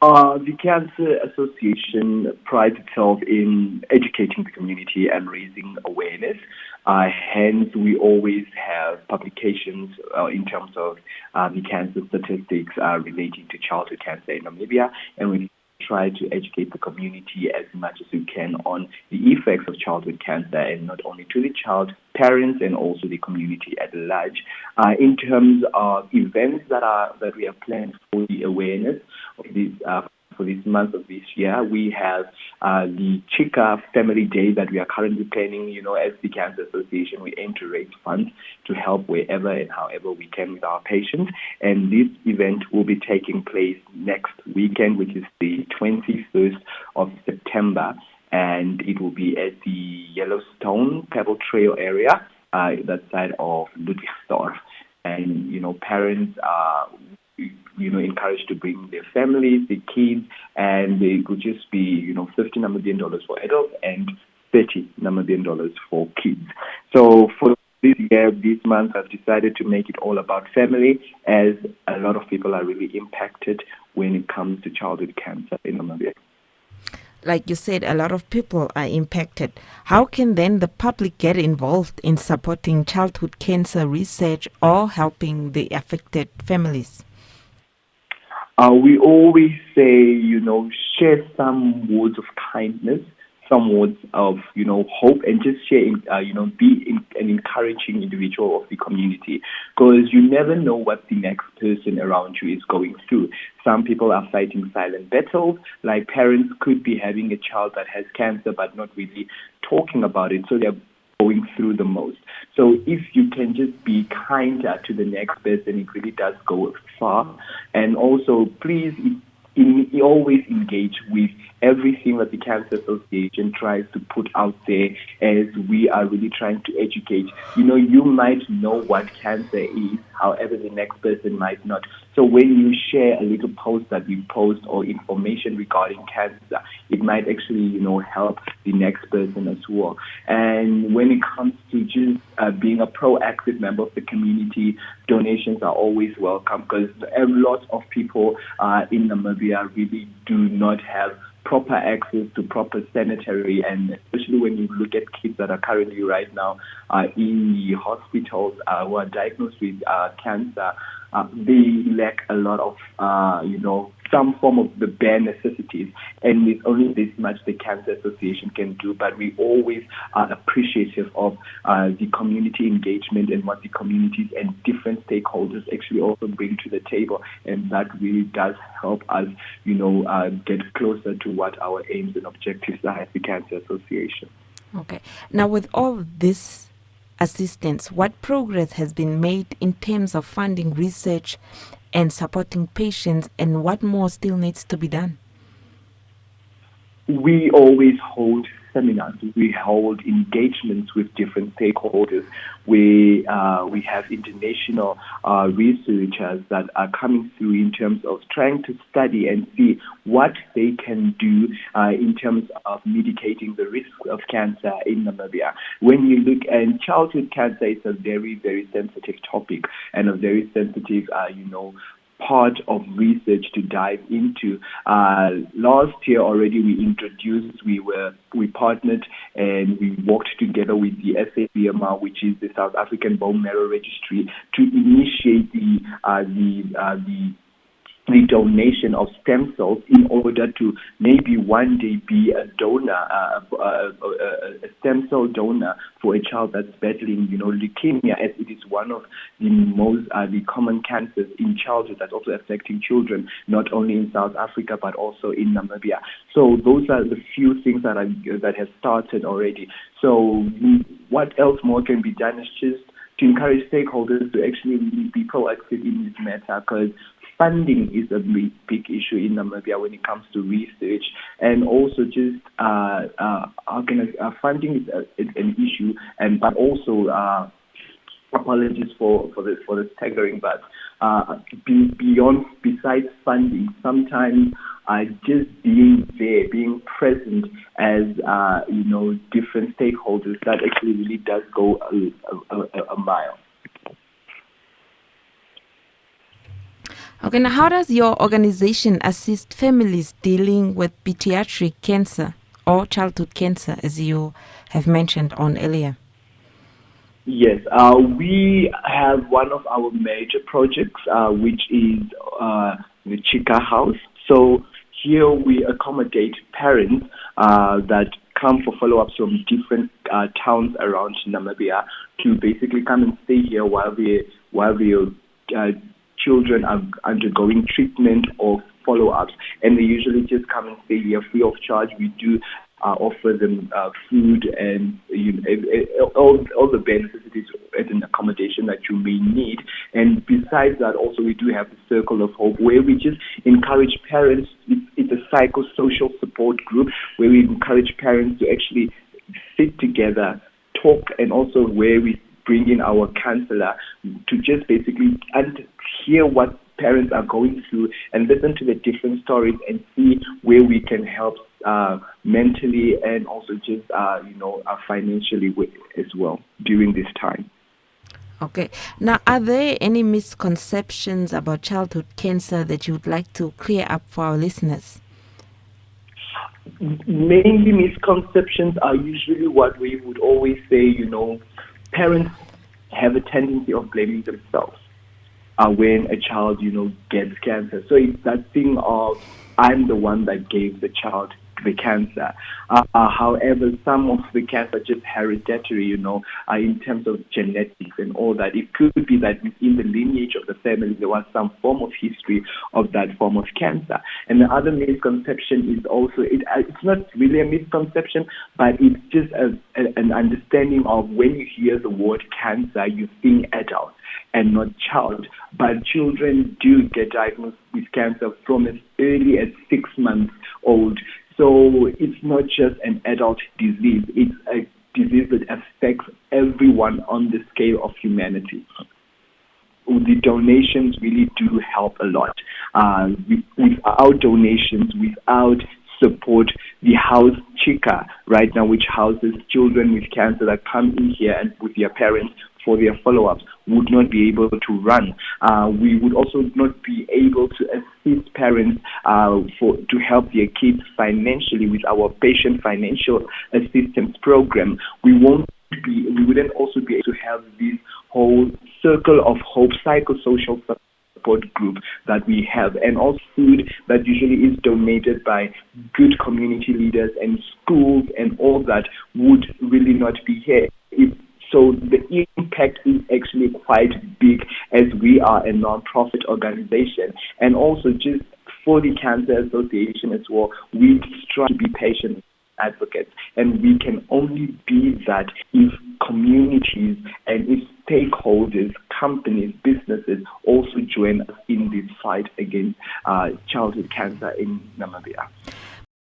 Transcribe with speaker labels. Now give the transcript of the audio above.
Speaker 1: The Cancer Association prides itself in educating the community and raising awareness. Hence, we always have publications in terms of the cancer statistics relating to childhood cancer in Namibia, and we try to educate the community as much as we can on the effects of childhood cancer, and not only to the child, parents, and also the community at large. In terms of events that we have planned for the awareness of this. For this month of this year, we have the Chika Family Day that we are currently planning. As the Cancer Association, we aim to raise funds to help wherever and however we can with our patients. And this event will be taking place next weekend, which is the 21st of September. And it will be at the Yellowstone Pebble Trail area, that side of Ludwigsdorf. And, parents are encouraged to bring their families, their kids, and they could just be, $50 Namibian for adults and $30 Namibian for kids. So for this year, this month, I've decided to make it all about family, as a lot of people are really impacted when it comes to childhood cancer in Namibia.
Speaker 2: Like you said, a lot of people are impacted. How can then the public get involved in supporting childhood cancer research or helping the affected families?
Speaker 1: We always say, share some words of kindness, some words of, hope, and just share, be an encouraging individual of the community, because you never know what the next person around you is going through. Some people are fighting silent battles, like parents could be having a child that has cancer but not really talking about it, so they're going through the most. So if you can just be kinder to the next person, it really does go far. And also, please always engage with everything that the Cancer Association tries to put out there, as we are really trying to educate. You might know what cancer is, however the next person might not. So when you share a little post that we post or information regarding cancer, it might actually, help the next person as well. And when it comes to just being a proactive member of the community, donations are always welcome, because a lot of people in Namibia really do not have proper access to proper sanitary, and especially when you look at kids that are currently right now in the hospitals who are diagnosed with cancer, they lack a lot of, some form of the bare necessities, and it's only this much the Cancer Association can do. But we always are appreciative of the community engagement and what the communities and different stakeholders actually also bring to the table, and that really does help us, get closer to what our aims and objectives are at the Cancer Association.
Speaker 2: Okay. Now, with all this assistance, what progress has been made in terms of funding research and supporting patients, and what more still needs to be done?
Speaker 1: We always hold seminars. We hold engagements with different stakeholders. We have international researchers that are coming through in terms of trying to study and see what they can do in terms of mitigating the risk of cancer in Namibia. When you look at childhood cancer, it's a very, very sensitive topic and a very sensitive, part of research to dive into. Last year already we partnered and we worked together with the SABMR, which is the South African Bone Marrow Registry, to initiate the donation of stem cells in order to maybe one day be a donor, a stem cell donor for a child that's battling, leukemia, as it is one of the most the common cancers in childhood that's also affecting children, not only in South Africa but also in Namibia. So those are the few things that have started already. So what else more can be done is just to encourage stakeholders to actually really be proactive in this matter, because funding is a big issue in Namibia when it comes to research, and also just funding is an issue, but also apologies for the staggering, but besides funding, sometimes just being there, being present as different stakeholders, that actually really does go a mile.
Speaker 2: Okay, now how does your organization assist families dealing with pediatric cancer or childhood cancer, as you have mentioned on earlier?
Speaker 1: Yes, we have one of our major projects, which is the Chica House. So here we accommodate parents that come for follow-ups from different towns around Namibia to basically come and stay here while children are undergoing treatment or follow-ups, and they usually just come and stay here free of charge. We do offer them food and all the benefits at an accommodation that you may need. And besides that, also we do have the Circle of Hope, where we just encourage parents. It's a psychosocial support group where we encourage parents to actually sit together, talk, and also where we bring in our counselor to just basically hear what parents are going through and listen to the different stories and see where we can help mentally and also just financially as well during this time.
Speaker 2: Okay. Now, are there any misconceptions about childhood cancer that you would like to clear up for our listeners?
Speaker 1: Mainly misconceptions are usually what we would always say, parents have a tendency of blaming themselves when a child, gets cancer. So it's that thing of, I'm the one that gave the child the cancer. However, some of the cancer are just hereditary, in terms of genetics and all that. It could be that within the lineage of the family, there was some form of history of that form of cancer. And the other misconception is also, it's not really a misconception, but it's just an understanding of when you hear the word cancer, you think adult and not child. But children do get diagnosed with cancer from as early as 6 months old. So it's not just an adult disease. It's a disease that affects everyone on the scale of humanity. The donations really do help a lot. Without donations, without support, the house Chica right now, which houses children with cancer that come in here and with their parents for their follow-ups, would not be able to run. We would also not be able to assist parents to help their kids financially with our patient financial assistance program. We wouldn't also be able to have this whole Circle of Hope psychosocial support group that we have, and also food that usually is donated by good community leaders and schools and all that would really not be here. So the impact is actually quite big, as we are a non-profit organization. And also just for the Cancer Association as well, we strive to be patient advocates. And we can only be that if communities and if stakeholders, companies, businesses also join us in this fight against childhood cancer in Namibia.